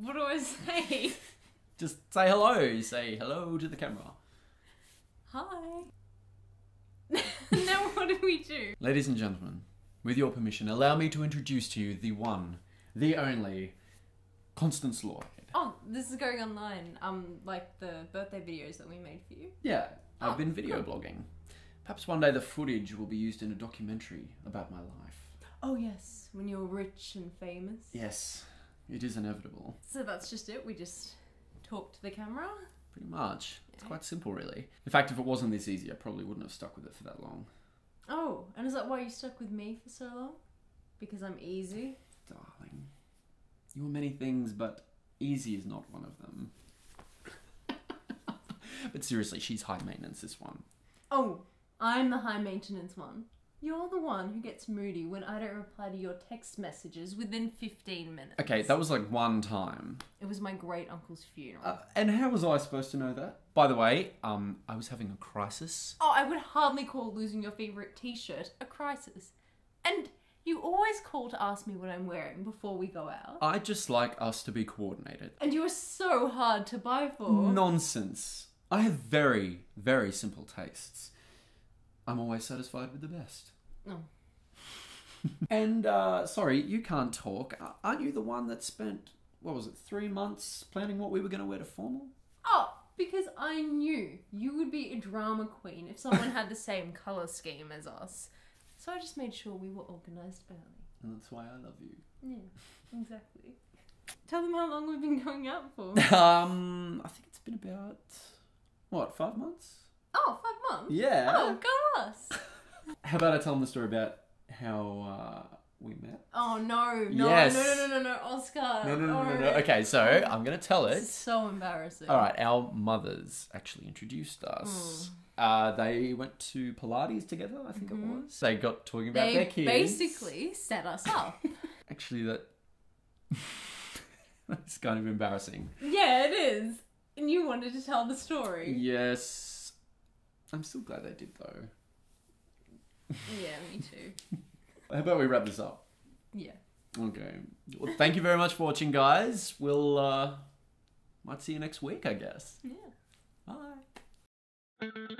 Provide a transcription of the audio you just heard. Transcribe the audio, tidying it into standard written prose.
What do I say? Just say hello. Say hello to the camera. Hi. Now what do we do? Ladies and gentlemen, with your permission, allow me to introduce to you the one, the only, Constance Loyd. Oh, this is going online. Like the birthday videos that we made for you. Yeah, I've been video blogging. Perhaps one day the footage will be used in a documentary about my life. Oh yes, when you're rich and famous. Yes, it is inevitable. So that's just it? We just talk to the camera? Pretty much. It's quite simple, really. In fact, if it wasn't this easy, I probably wouldn't have stuck with it for that long. Oh, and is that why you stuck with me for so long? Because I'm easy? Darling, you are many things, but easy is not one of them. But seriously, she's high maintenance, this one. Oh, I'm the high maintenance one. You're the one who gets moody when I don't reply to your text messages within 15 minutes. Okay, that was like one time. It was my great uncle's funeral. And how was I supposed to know that? By the way, I was having a crisis. Oh, I would hardly call losing your favourite t-shirt a crisis. And you always call to ask me what I'm wearing before we go out. I just like us to be coordinated. And you are so hard to buy for. Nonsense. I have very, very simple tastes. I'm always satisfied with the best. Oh. And, sorry, you can't talk. Aren't you the one that spent, 3 months planning what we were going to wear to formal? Oh, because I knew you would be a drama queen if someone had the same colour scheme as us. So I just made sure we were organised early. And that's why I love you. Yeah, exactly. Tell them how long we've been going out for. I think it's been about, 5 months? Oh, 5 months? Yeah. Oh, go us! How about I tell them the story about how we met? Oh, no, Yes. no, Oscar. No. Okay, so I'm going to tell it. It's so embarrassing. All right, our mothers actually introduced us. They went to Pilates together, I think it was. They got talking about their kids. They basically set us up. Actually, that's kind of embarrassing. Yeah, it is. And you wanted to tell the story. Yes. I'm still glad they did, though. Yeah, me too. How about we wrap this up? Yeah. Okay. Well, thank you very much for watching, guys. We'll might see you next week, I guess. Yeah. Bye.